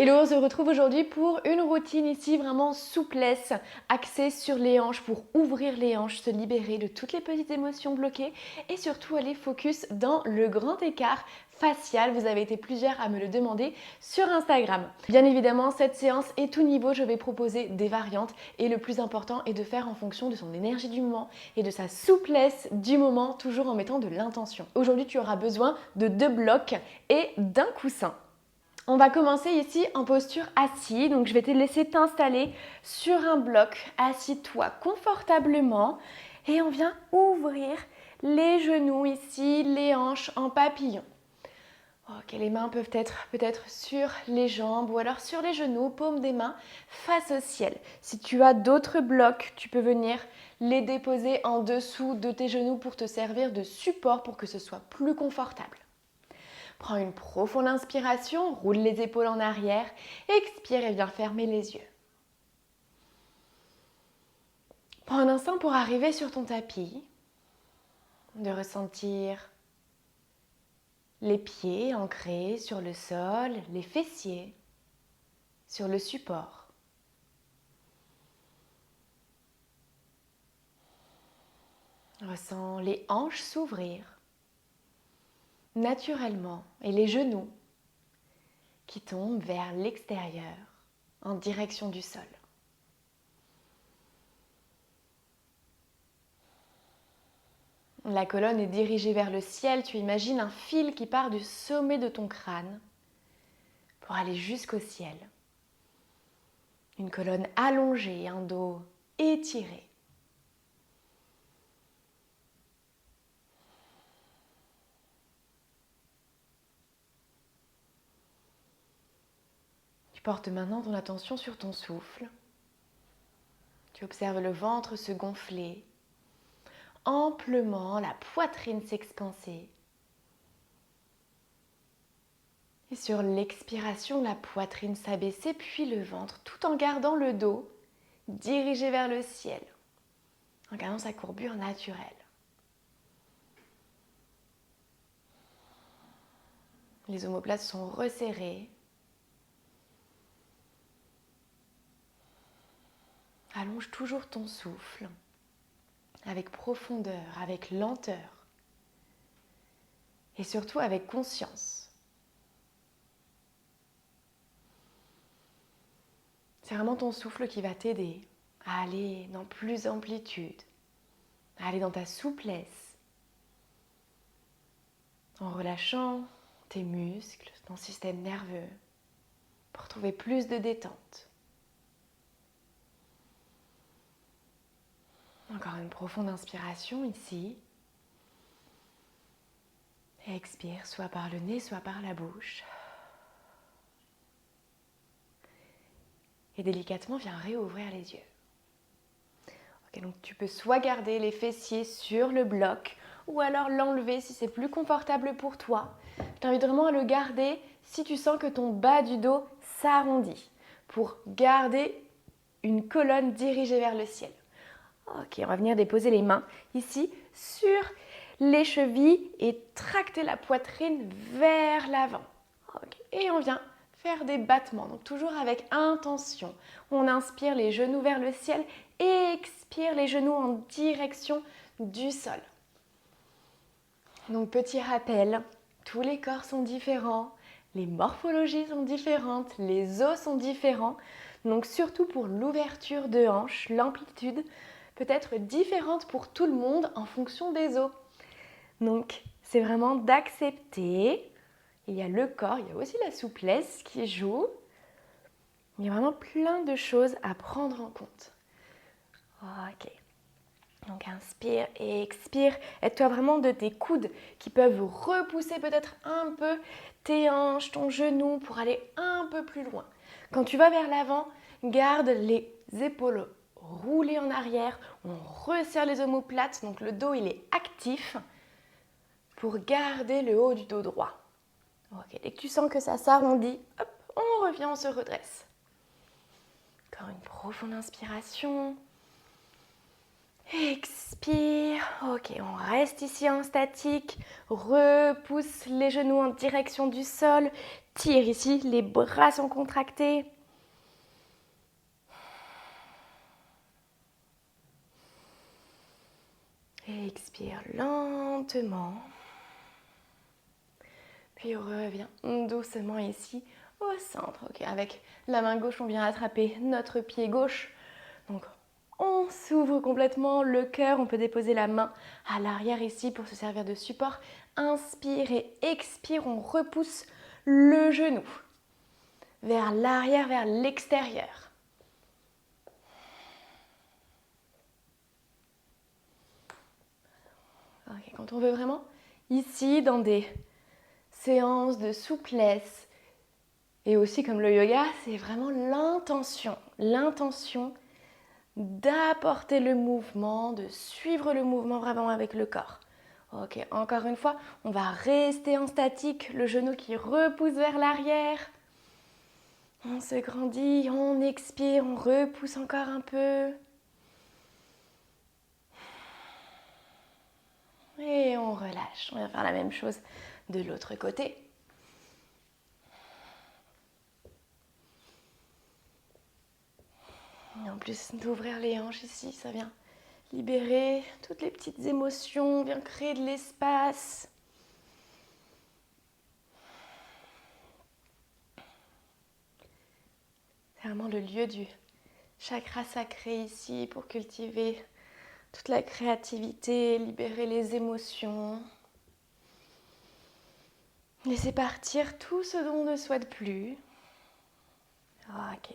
Hello, on se retrouve aujourd'hui pour une routine ici vraiment souplesse, axée sur les hanches pour ouvrir les hanches, se libérer de toutes les petites émotions bloquées et surtout aller focus dans le grand écart facial. Vous avez été plusieurs à me le demander sur Instagram. Bien évidemment, cette séance est tout niveau, je vais proposer des variantes et le plus important est de faire en fonction de son énergie du moment et de sa souplesse du moment, toujours en mettant de l'intention. Aujourd'hui, tu auras besoin de 2 blocs et d'un coussin. On va commencer ici en posture assis, donc je vais te laisser t'installer sur un bloc. Assis-toi confortablement et on vient ouvrir les genoux ici, les hanches en papillon. Ok, les mains peuvent être peut-être sur les jambes ou alors sur les genoux, paume des mains face au ciel. Si tu as d'autres blocs, tu peux venir les déposer en dessous de tes genoux pour te servir de support pour que ce soit plus confortable. Prends une profonde inspiration, roule les épaules en arrière, expire et viens fermer les yeux. Prends un instant pour arriver sur ton tapis, de ressentir les pieds ancrés sur le sol, les fessiers sur le support. Ressens les hanches s'ouvrir naturellement et les genoux qui tombent vers l'extérieur en direction du sol. La colonne est dirigée vers le ciel, tu imagines un fil qui part du sommet de ton crâne pour aller jusqu'au ciel. Une colonne allongée, un dos étiré. Tu portes maintenant ton attention sur ton souffle. Tu observes le ventre se gonfler, amplement la poitrine s'expanser. Et sur l'expiration, la poitrine s'abaisser, puis le ventre, tout en gardant le dos dirigé vers le ciel, en gardant sa courbure naturelle. Les omoplates sont resserrées. Allonge toujours ton souffle avec profondeur, avec lenteur et surtout avec conscience. C'est vraiment ton souffle qui va t'aider à aller dans plus d'amplitude, à aller dans ta souplesse, en relâchant tes muscles, ton système nerveux, pour trouver plus de détente. Encore une profonde inspiration ici. Et expire, soit par le nez, soit par la bouche. Et délicatement, viens réouvrir les yeux. Ok, donc tu peux soit garder les fessiers sur le bloc, ou alors l'enlever si c'est plus confortable pour toi. Je t'invite vraiment à le garder si tu sens que ton bas du dos s'arrondit, pour garder une colonne dirigée vers le ciel. Ok, on va venir déposer les mains ici sur les chevilles et tracter la poitrine vers l'avant. Okay. Et on vient faire des battements, donc toujours avec intention. On inspire les genoux vers le ciel et expire les genoux en direction du sol. Donc petit rappel, tous les corps sont différents, les morphologies sont différentes, les os sont différents. Donc surtout pour l'ouverture de hanche, l'amplitude peut être différente pour tout le monde en fonction des os. Donc c'est vraiment d'accepter. Il y a le corps, il y a aussi la souplesse qui joue. Il y a vraiment plein de choses à prendre en compte. Ok. Donc inspire et expire. Aide-toi vraiment de tes coudes qui peuvent repousser peut-être un peu tes hanches, ton genou pour aller un peu plus loin. Quand tu vas vers l'avant, garde les épaules roulées en arrière. On resserre les omoplates, donc le dos il est actif pour garder le haut du dos droit. Ok, dès que tu sens que ça s'arrondit, hop, on revient, on se redresse. Encore une profonde inspiration. Expire. Ok, on reste ici en statique. Repousse les genoux en direction du sol. Tire ici, les bras sont contractés. Expire lentement. Puis reviens doucement ici au centre. Ok, avec la main gauche, on vient attraper notre pied gauche. Donc, on s'ouvre complètement le cœur. On peut déposer la main à l'arrière ici pour se servir de support. Inspire et expire. On repousse le genou vers l'arrière, vers l'extérieur. Okay, quand on veut vraiment, ici, dans des séances de souplesse, et aussi comme le yoga, c'est vraiment l'intention d'apporter le mouvement, de suivre le mouvement vraiment avec le corps. Ok, encore une fois, on va rester en statique, le genou qui repousse vers l'arrière. On se grandit, on expire, on repousse encore un peu. Et on relâche. On va faire la même chose de l'autre côté. Et en plus d'ouvrir les hanches ici, ça vient libérer toutes les petites émotions, vient créer de l'espace. C'est vraiment le lieu du chakra sacré ici pour cultiver toute la créativité, libérer les émotions. Laisser partir tout ce dont on ne souhaite plus. Ok,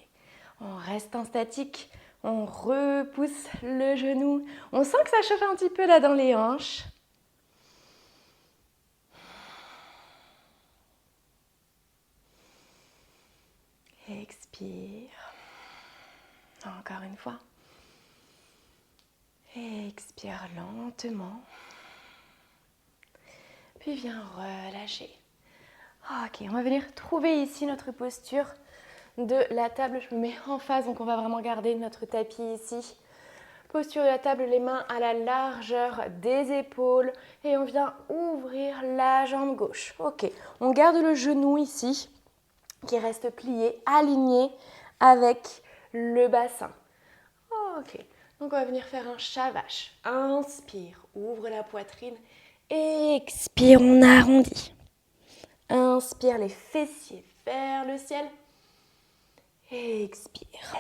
on reste en statique, on repousse le genou. On sent que ça chauffe un petit peu là dans les hanches. Expire. Encore une fois. Expire lentement. Puis viens relâcher. Ok, on va venir trouver ici notre posture de la table. Je me mets en face, donc on va vraiment garder notre tapis ici. Posture de la table, les mains à la largeur des épaules. Et on vient ouvrir la jambe gauche. Ok, on garde le genou ici, qui reste plié, aligné avec le bassin. Ok, donc on va venir faire un chat vache. Inspire, ouvre la poitrine. Expire, on arrondit. Inspire les fessiers vers le ciel. Expire.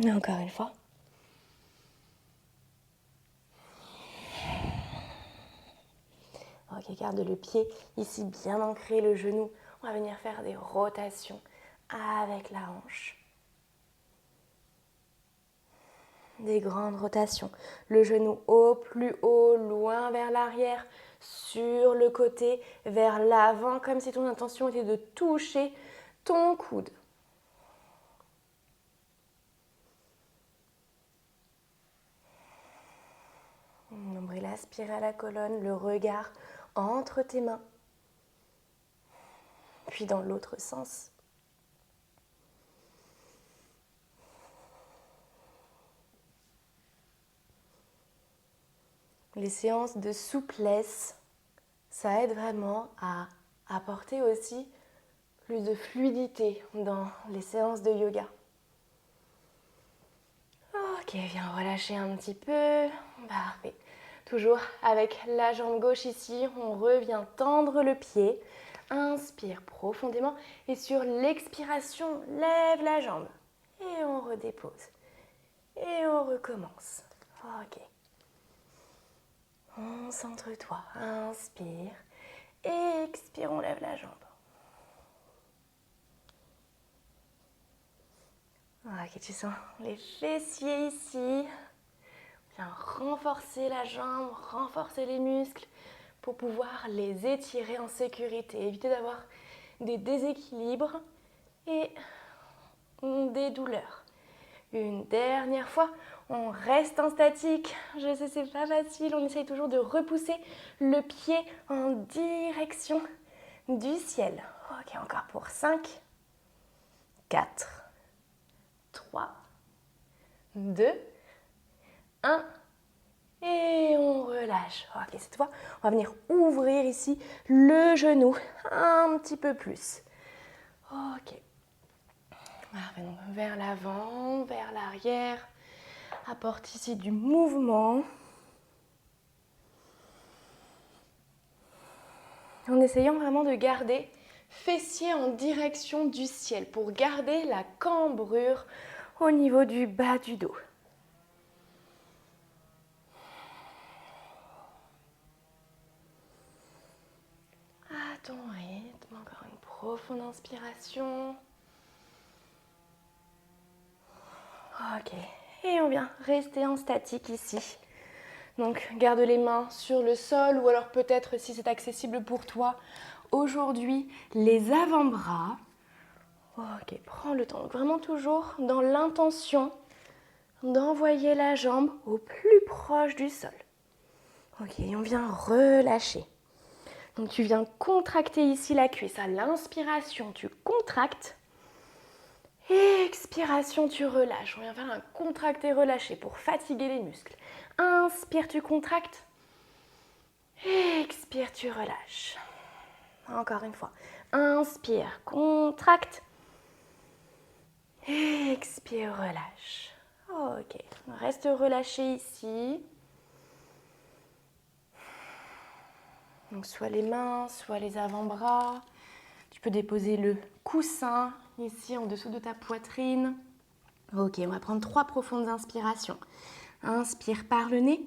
Et encore une fois. Ok, garde le pied ici bien ancré, le genou. On va venir faire des rotations avec la hanche. Des grandes rotations. Le genou au plus haut, loin vers l'arrière, sur le côté, vers l'avant, comme si ton intention était de toucher ton coude. Nombril aspiré à la colonne, le regard entre tes mains. Puis dans l'autre sens. Les séances de souplesse, ça aide vraiment à apporter aussi plus de fluidité dans les séances de yoga. Ok, viens relâcher un petit peu. Parfait. Toujours avec la jambe gauche ici, on revient tendre le pied. Inspire profondément et sur l'expiration, lève la jambe. Et on redépose. Et on recommence. Ok. Concentre-toi. Inspire. Expire, on lève la jambe. Ok, tu sens les fessiers ici. Viens renforcer la jambe, renforcer les muscles pour pouvoir les étirer en sécurité. Éviter d'avoir des déséquilibres et des douleurs. Une dernière fois, on reste en statique. Je sais, c'est pas facile, on essaye toujours de repousser le pied en direction du ciel. Ok, encore pour 5, 4, 3, 2, 1. Et on relâche. Ok, cette fois, on va venir ouvrir ici le genou un petit peu plus. Ok. Donc vers l'avant, vers l'arrière. Apporte ici du mouvement. En essayant vraiment de garder fessier en direction du ciel pour garder la cambrure au niveau du bas du dos. À ton rythme, encore une profonde inspiration. Ok, et on vient rester en statique ici. Donc garde les mains sur le sol ou alors peut-être si c'est accessible pour toi, aujourd'hui les avant-bras. Ok, prends le temps. Donc, vraiment toujours dans l'intention d'envoyer la jambe au plus proche du sol. Ok, et on vient relâcher. Donc tu viens contracter ici la cuisse. À l'inspiration, tu contractes. Expiration, tu relâches. On vient faire un contracter-relâcher pour fatiguer les muscles. Inspire, tu contractes. Expire, tu relâches. Encore une fois. Inspire, contracte. Expire, relâche. Ok, reste relâché ici. Donc soit les mains, soit les avant-bras. Tu peux déposer le coussin ici en dessous de ta poitrine. Ok, on va prendre 3 profondes inspirations. Inspire par le nez.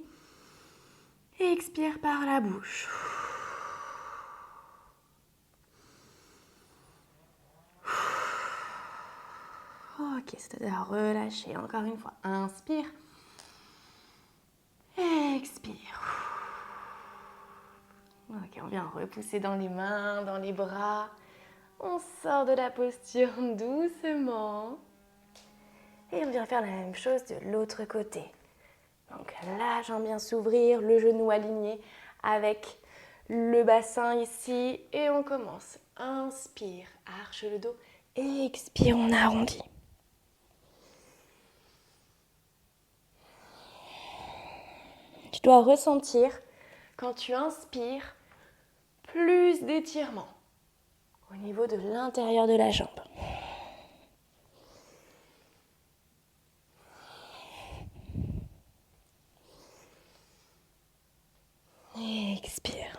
Expire par la bouche. Ok, c'est-à-dire relâcher. Encore une fois. Inspire. Expire. Ok, on vient repousser dans les mains, dans les bras. On sort de la posture doucement. Et on vient faire la même chose de l'autre côté. Donc la jambe vient s'ouvrir, le genou aligné avec le bassin ici. Et on commence. Inspire, arche le dos. Expire, on arrondit. Tu dois ressentir, quand tu inspires, plus d'étirement au niveau de l'intérieur de la jambe. Expire.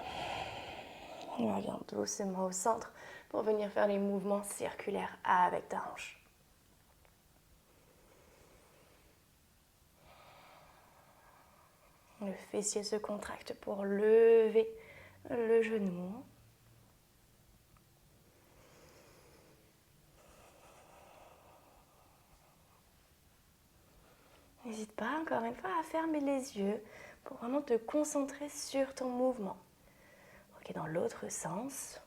On revient doucement au centre pour venir faire les mouvements circulaires avec ta hanche. Le fessier se contracte pour lever le genou. N'hésite pas, encore une fois, à fermer les yeux pour vraiment te concentrer sur ton mouvement. Ok, dans l'autre sens.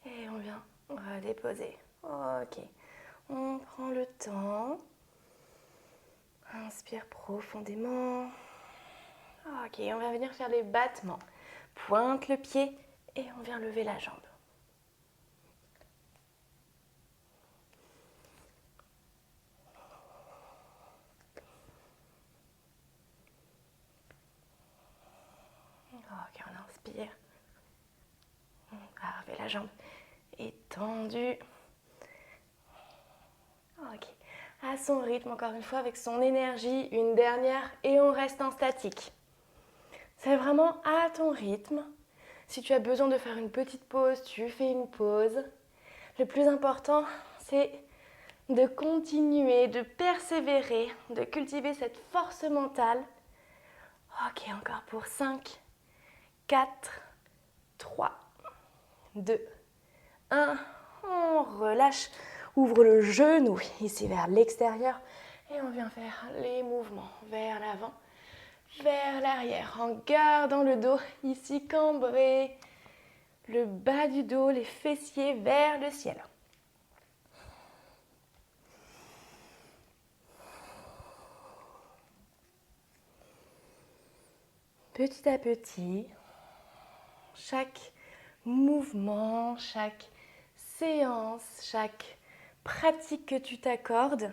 Et on vient redéposer. Ok, on prend le temps. Inspire profondément. Ok, on va venir faire les battements. Pointe le pied et on vient lever la jambe. Ok, on inspire. On va lever la jambe étendue. Ok, à son rythme, encore une fois, avec son énergie, une dernière et on reste en statique. C'est vraiment à ton rythme. Si tu as besoin de faire une petite pause, tu fais une pause. Le plus important, c'est de continuer, de persévérer, de cultiver cette force mentale. Ok, encore pour 5, 4, 3, 2, 1. On relâche, ouvre le genou ici vers l'extérieur et on vient faire les mouvements vers l'avant. vers l'arrière en gardant le dos ici cambré. Le bas du dos, les fessiers vers le ciel. Petit à petit, chaque mouvement, chaque séance, chaque pratique que tu t'accordes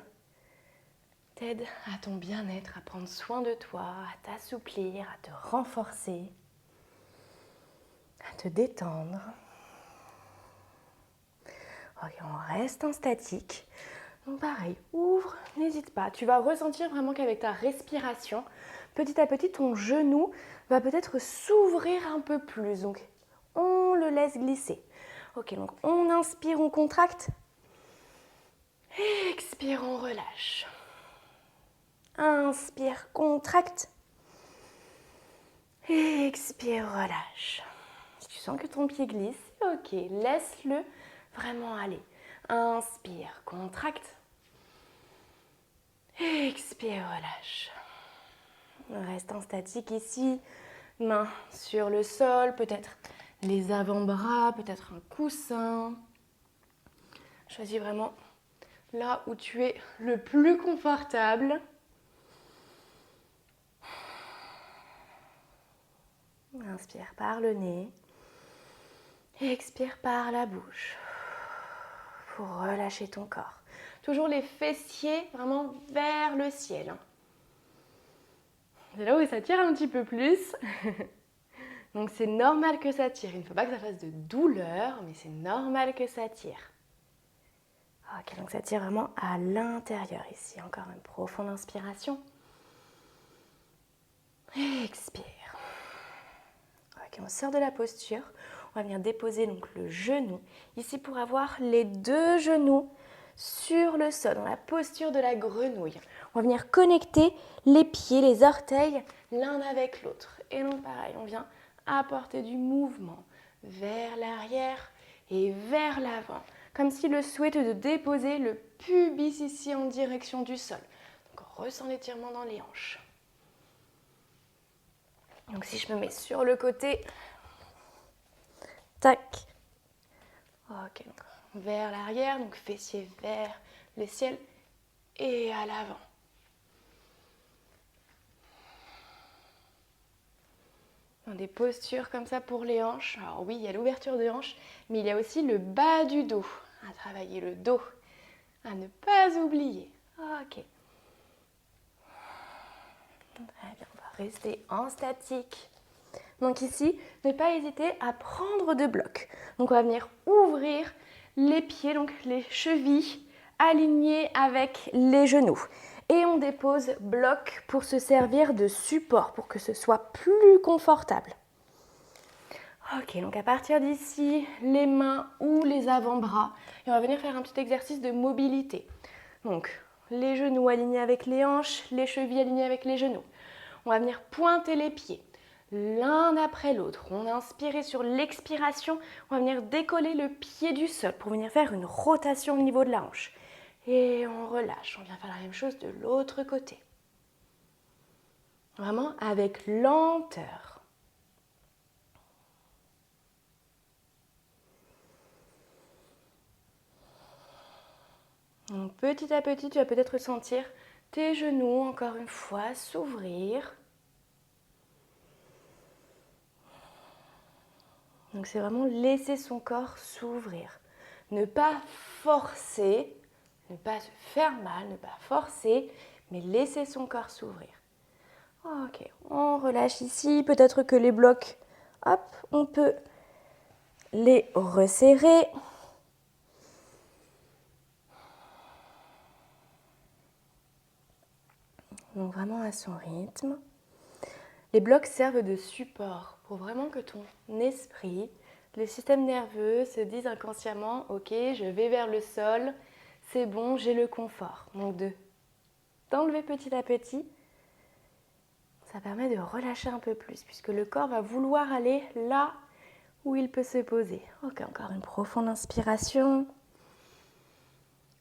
t'aide à ton bien-être, à prendre soin de toi, à t'assouplir, à te renforcer, à te détendre. Ok, on reste en statique. Donc pareil, ouvre, n'hésite pas. Tu vas ressentir vraiment qu'avec ta respiration, petit à petit, ton genou va peut-être s'ouvrir un peu plus. Donc, on le laisse glisser. Ok, donc on inspire, on contracte. Expire, on relâche. Inspire, contracte. Expire, relâche. Si tu sens que ton pied glisse, ok, laisse-le vraiment aller. Inspire, contracte. Expire, relâche. Reste en statique ici. Main sur le sol, peut-être les avant-bras, peut-être un coussin. Choisis vraiment là où tu es le plus confortable. Inspire par le nez. Expire par la bouche. Pour relâcher ton corps. Toujours les fessiers vraiment vers le ciel. C'est là où ça tire un petit peu plus. Donc c'est normal que ça tire. Il ne faut pas que ça fasse de douleur, mais c'est normal que ça tire. Ok, donc ça tire vraiment à l'intérieur ici. Encore une profonde inspiration. Expire. Ok, on sort de la posture. On va venir déposer donc le genou ici pour avoir les deux genoux sur le sol, dans la posture de la grenouille. On va venir connecter les pieds, les orteils l'un avec l'autre. Et donc pareil, on vient apporter du mouvement vers l'arrière et vers l'avant. Comme si le souhait était de déposer le pubis ici en direction du sol. Donc on ressent l'étirement dans les hanches. Donc si je me mets sur le côté, tac. Ok, donc vers l'arrière, donc fessier vers le ciel et à l'avant. Dans des postures comme ça pour les hanches. Alors oui, il y a l'ouverture de hanches, mais il y a aussi le bas du dos. À travailler le dos, à ne pas oublier. Ok. Très bien, on va rester en statique. Donc ici, ne pas hésiter à prendre de blocs. Donc on va venir ouvrir les pieds, donc les chevilles alignées avec les genoux. Et on dépose bloc pour se servir de support, pour que ce soit plus confortable. Ok, donc à partir d'ici, les mains ou les avant-bras. Et on va venir faire un petit exercice de mobilité. Donc, les genoux alignés avec les hanches, les chevilles alignées avec les genoux. On va venir pointer les pieds l'un après l'autre. On inspire et sur l'expiration, on va venir décoller le pied du sol pour venir faire une rotation au niveau de la hanche. Et on relâche. On vient faire la même chose de l'autre côté. Vraiment avec lenteur. Donc, petit à petit, tu vas peut-être sentir tes genoux, encore une fois, s'ouvrir. Donc c'est vraiment laisser son corps s'ouvrir. Ne pas forcer, ne pas se faire mal, ne pas forcer, mais laisser son corps s'ouvrir. Ok, on relâche ici. Peut-être que les blocs, hop, on peut les resserrer. Donc vraiment à son rythme. Les blocs servent de support pour vraiment que ton esprit, le système nerveux se dise inconsciemment « Ok, je vais vers le sol, c'est bon, j'ai le confort ». Donc d'enlever petit à petit, ça permet de relâcher un peu plus puisque le corps va vouloir aller là où il peut se poser. Ok, encore une profonde inspiration.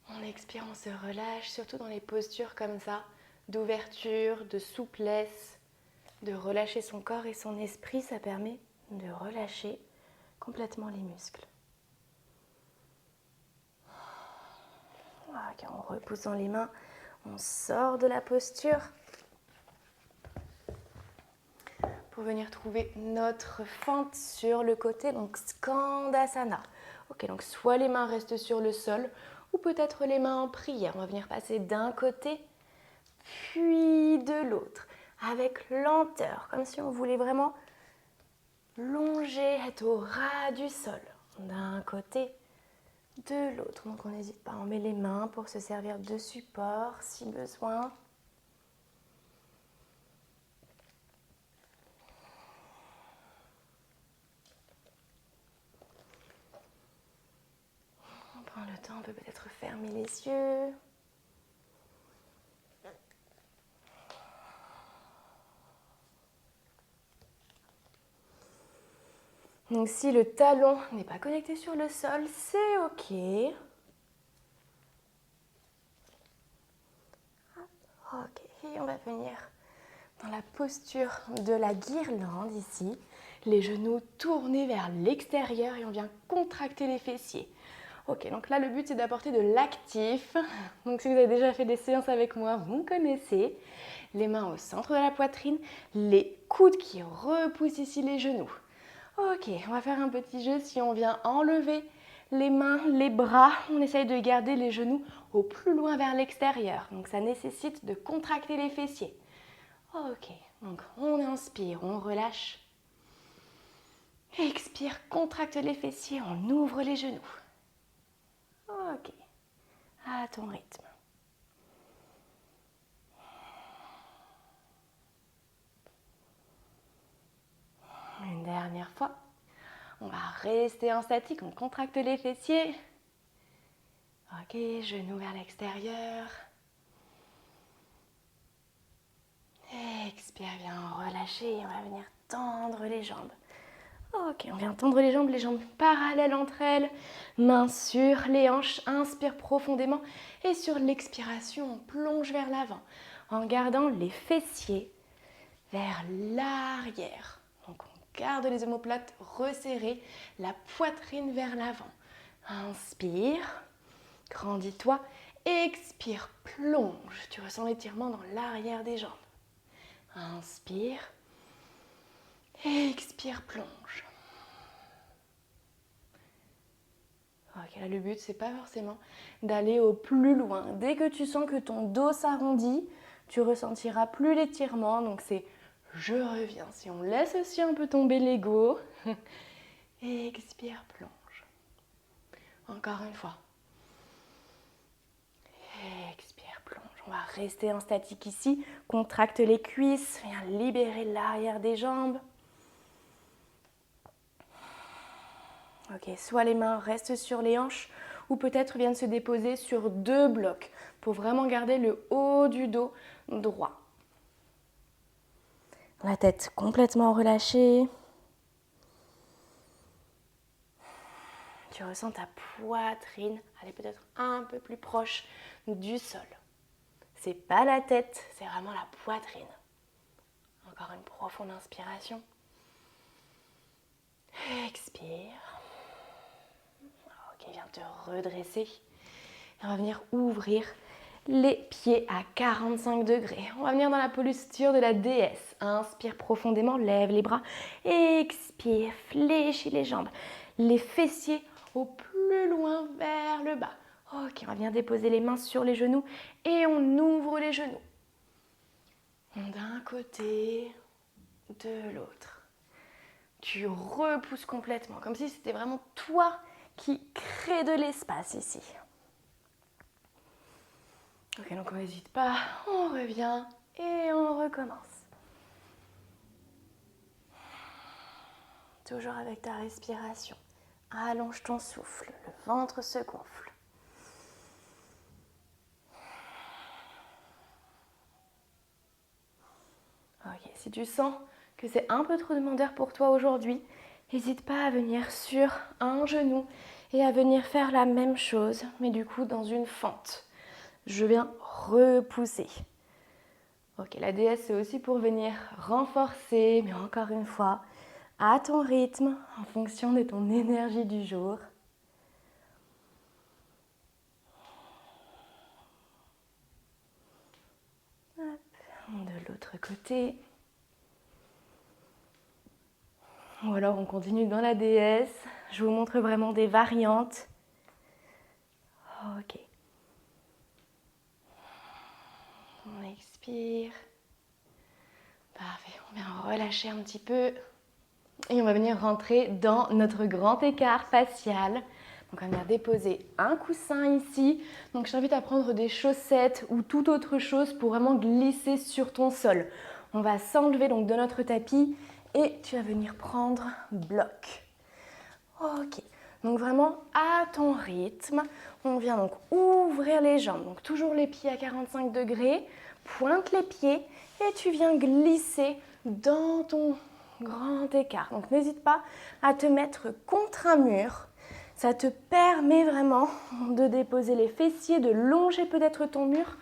En expirant, on se relâche, surtout dans les postures comme ça, d'ouverture, de souplesse. de relâcher son corps et son esprit, ça permet de relâcher complètement les muscles. Ok, en repoussant les mains, on sort de la posture pour venir trouver notre fente sur le côté, donc Skandasana. Ok, donc soit les mains restent sur le sol ou peut-être les mains en prière. On va venir passer d'un côté puis de l'autre avec lenteur, comme si on voulait vraiment longer, être au ras du sol, d'un côté de l'autre. Donc on n'hésite pas, on met les mains pour se servir de support si besoin. On prend le temps, on peut peut-être fermer les yeux. Donc si le talon n'est pas connecté sur le sol, c'est ok. Ok, et on va venir dans la posture de la guirlande ici. Les genoux tournés vers l'extérieur et on vient contracter les fessiers. Ok, donc là le but c'est d'apporter de l'actif. Donc si vous avez déjà fait des séances avec moi, vous me connaissez. Les mains au centre de la poitrine, les coudes qui repoussent ici les genoux. Ok, on va faire un petit jeu. Si on vient enlever les mains, les bras, on essaye de garder les genoux au plus loin vers l'extérieur. Donc ça nécessite de contracter les fessiers. Ok, donc on inspire, on relâche. Expire, contracte les fessiers, on ouvre les genoux. Ok, à ton rythme. Une dernière fois. On va rester en statique, on contracte les fessiers. Ok, genoux vers l'extérieur. Expire, bien relâcher. On va venir tendre les jambes. Ok, on vient tendre les jambes parallèles entre elles. Mains sur les hanches, inspire profondément. Et sur l'expiration, on plonge vers l'avant en gardant les fessiers vers l'arrière. Donc on garde les omoplates resserrées, la poitrine vers l'avant. Inspire, grandis-toi. Expire, plonge. Tu ressens l'étirement dans l'arrière des jambes. Inspire. Expire, plonge. Ok, là le but c'est pas forcément d'aller au plus loin. Dès que tu sens que ton dos s'arrondit, tu ressentiras plus l'étirement. Donc c'est je reviens. Si on laisse aussi un peu tomber l'ego. Expire, plonge. Encore une fois. Expire, plonge. On va rester en statique ici. Contracte les cuisses. Viens libérer l'arrière des jambes. Ok, soit les mains restent sur les hanches ou peut-être viennent se déposer sur deux blocs pour vraiment garder le haut du dos droit. La tête complètement relâchée. Tu ressens ta poitrine aller peut-être un peu plus proche du sol. C'est pas la tête, c'est vraiment la poitrine. Encore une profonde inspiration. Expire. Ok, viens te redresser. Et on va venir ouvrir les pieds à 45 degrés. On va venir dans la posture de la déesse. Inspire profondément, lève les bras. Expire, fléchis les jambes. Les fessiers au plus loin vers le bas. Ok, on va venir déposer les mains sur les genoux et on ouvre les genoux. D'un côté, de l'autre. Tu repousses complètement, comme si c'était vraiment toi qui crée de l'espace ici. Ok, donc on n'hésite pas, on revient et on recommence. Toujours avec ta respiration. Allonge ton souffle, le ventre se gonfle. Ok, si tu sens que c'est un peu trop demandeur pour toi aujourd'hui, n'hésite pas à venir sur un genou et à venir faire la même chose, mais du coup dans une fente. Je viens repousser. Ok, la déesse, c'est aussi pour venir renforcer, mais encore une fois, à ton rythme, en fonction de ton énergie du jour. Hop, de l'autre côté. Ou alors on continue dans la déesse. Je vous montre vraiment des variantes. Ok. On expire. Parfait, on vient relâcher un petit peu. Et on va venir rentrer dans notre grand écart facial. Donc on va venir déposer un coussin ici. Donc je t'invite à prendre des chaussettes ou toute autre chose pour vraiment glisser sur ton sol. On va s'enlever donc de notre tapis et tu vas venir prendre bloc. Ok, donc vraiment à ton rythme, on vient donc ouvrir les jambes. Donc toujours les pieds à 45 degrés, pointe les pieds et tu viens glisser dans ton grand écart. Donc n'hésite pas à te mettre contre un mur. Ça te permet vraiment de déposer les fessiers, de longer peut-être ton mur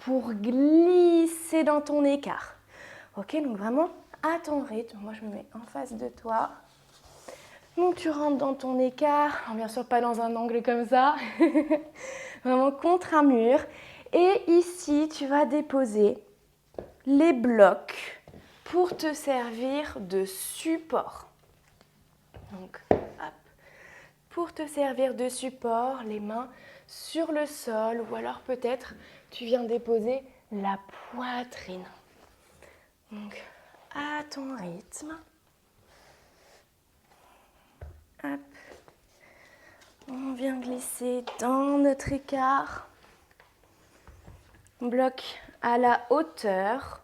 pour glisser dans ton écart. Ok, donc vraiment à ton rythme. Moi, je me mets en face de toi. Donc tu rentres dans ton écart, bien sûr pas dans un angle comme ça, vraiment contre un mur. Et ici, tu vas déposer les blocs pour te servir de support. Donc, hop, pour te servir de support, les mains sur le sol ou alors peut-être tu viens déposer la poitrine. Donc, à ton rythme. Hop. On vient glisser dans notre écart. Bloc à la hauteur.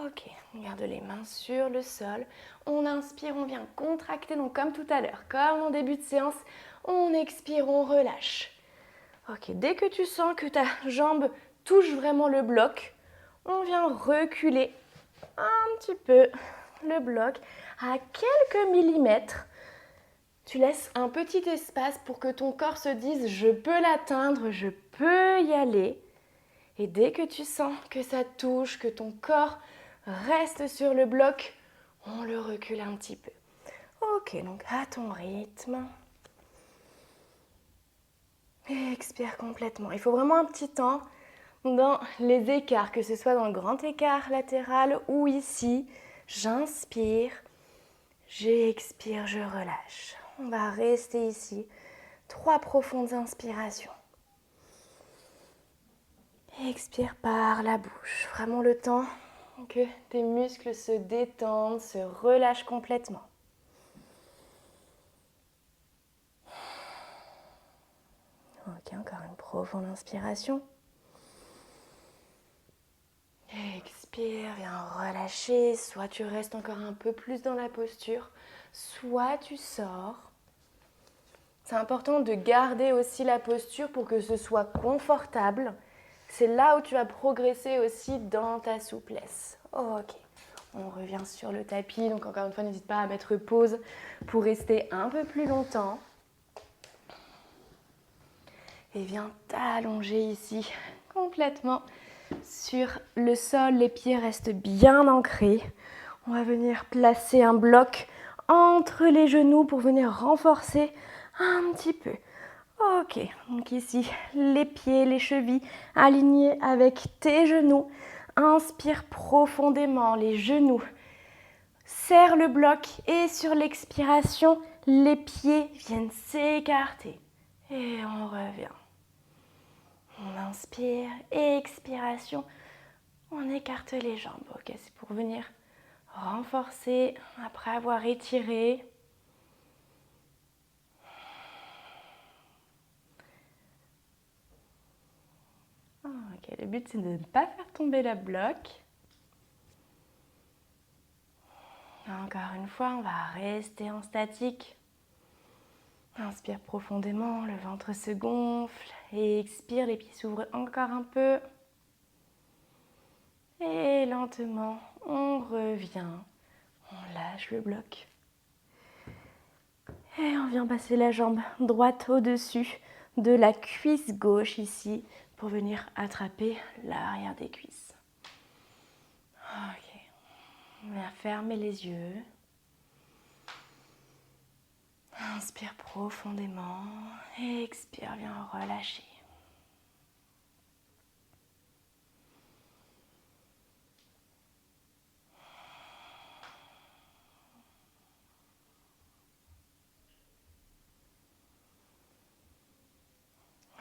Ok, on garde les mains sur le sol. On inspire, on vient contracter, donc comme tout à l'heure, comme en début de séance, on expire, on relâche. Ok, dès que tu sens que ta jambe touche vraiment le bloc, on vient reculer un petit peu le bloc à quelques millimètres. Tu laisses un petit espace pour que ton corps se dise « je peux l'atteindre, je peux y aller ». Et dès que tu sens que ça touche, que ton corps reste sur le bloc, on le recule un petit peu. Ok, donc à ton rythme. Et expire complètement. Il faut vraiment un petit temps dans les écarts, que ce soit dans le grand écart latéral ou ici. J'inspire, j'expire, je relâche. On va rester ici. 3 profondes inspirations. Expire par la bouche. Vraiment le temps que tes muscles se détendent, se relâchent complètement. Ok, encore une profonde inspiration. Expire, viens relâcher. Soit tu restes encore un peu plus dans la posture, soit tu sors. C'est important de garder aussi la posture pour que ce soit confortable. C'est là où tu vas progresser aussi dans ta souplesse. Ok, on revient sur le tapis. Donc encore une fois, n'hésite pas à mettre pause pour rester un peu plus longtemps. Et viens t'allonger ici complètement sur le sol. Les pieds restent bien ancrés. On va venir placer un bloc entre les genoux pour venir renforcer un petit peu. Ok, donc ici, les pieds, les chevilles alignés avec tes genoux. Inspire profondément les genoux. Serre le bloc et sur l'expiration, les pieds viennent s'écarter. Et on revient. On inspire, expiration, on écarte les jambes. Ok, c'est pour venir renforcer après avoir étiré. Ok, le but c'est de ne pas faire tomber la bloc. Encore une fois, on va rester en statique. Inspire profondément, le ventre se gonfle et expire, les pieds s'ouvrent encore un peu. Et lentement, on revient, on lâche le bloc. Et on vient passer la jambe droite au-dessus de la cuisse gauche ici, pour venir attraper l'arrière des cuisses. Ok. On va fermer les yeux. Inspire profondément. Expire, viens relâcher.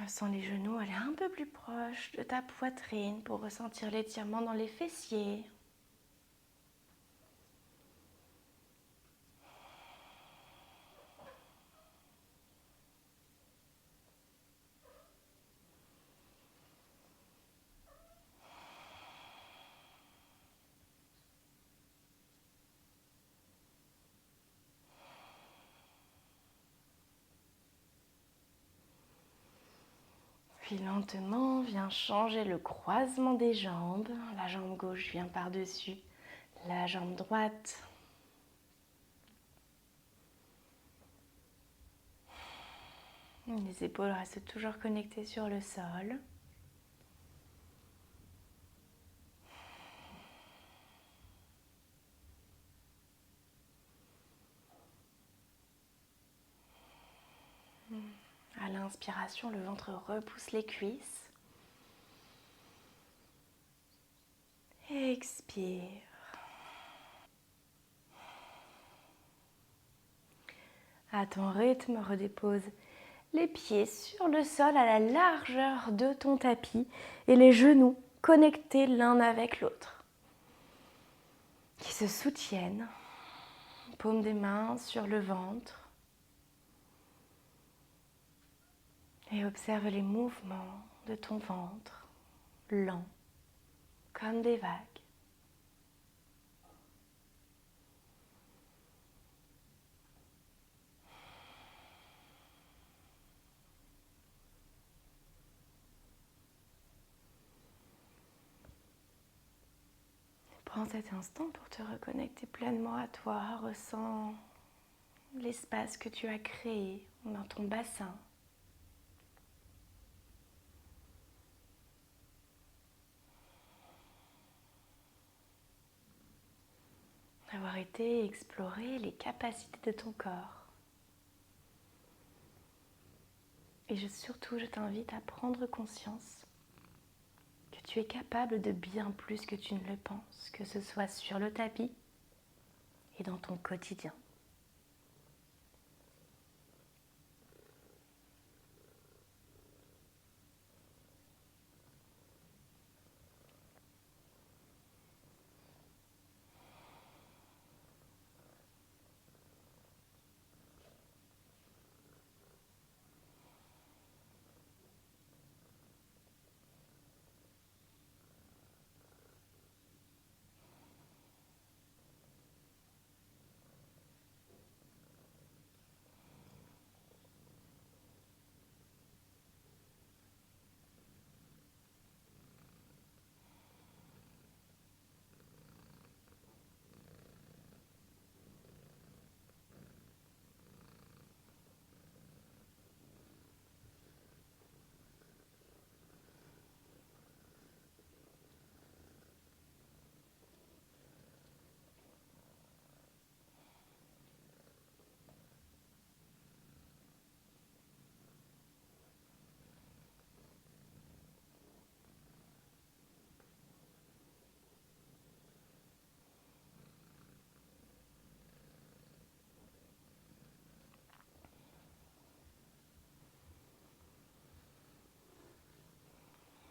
Ressens les genoux aller un peu plus proche de ta poitrine pour ressentir l'étirement dans les fessiers. Puis lentement, viens changer le croisement des jambes. La jambe gauche vient par-dessus la jambe droite. Les épaules restent toujours connectées sur le sol. À l'inspiration, le ventre repousse les cuisses. Expire. À ton rythme, redépose les pieds sur le sol à la largeur de ton tapis et les genoux connectés l'un avec l'autre, qui se soutiennent, paume des mains sur le ventre, et observe les mouvements de ton ventre, lents, comme des vagues. Prends cet instant pour te reconnecter pleinement à toi. Ressens l'espace que tu as créé dans ton bassin. Avoir été explorer les capacités de ton corps. Et surtout, je t'invite à prendre conscience que tu es capable de bien plus que tu ne le penses, que ce soit sur le tapis et dans ton quotidien.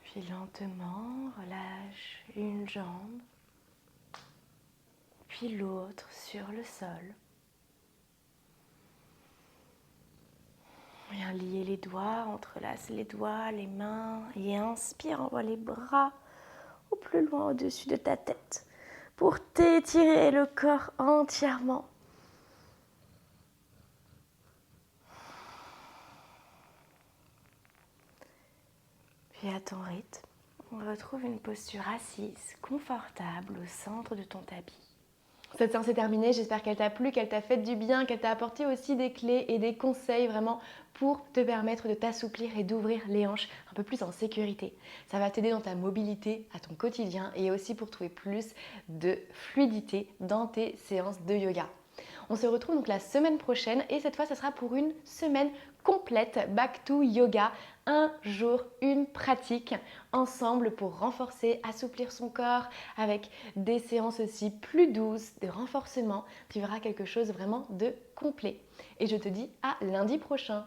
Puis lentement, relâche une jambe, puis l'autre sur le sol. Viens lier les doigts, entrelace les doigts, les mains et inspire, envoie les bras au plus loin au-dessus de ta tête pour t'étirer le corps entièrement. Puis à ton rythme, on retrouve une posture assise, confortable au centre de ton tapis. Cette séance est terminée, j'espère qu'elle t'a plu, qu'elle t'a fait du bien, qu'elle t'a apporté aussi des clés et des conseils vraiment pour te permettre de t'assouplir et d'ouvrir les hanches un peu plus en sécurité. Ça va t'aider dans ta mobilité, à ton quotidien et aussi pour trouver plus de fluidité dans tes séances de yoga. On se retrouve donc la semaine prochaine et cette fois, ce sera pour une semaine complète Back to Yoga. Un jour, une pratique ensemble pour renforcer, assouplir son corps avec des séances aussi plus douces, de renforcement. Tu verras quelque chose vraiment de complet. Et je te dis à lundi prochain.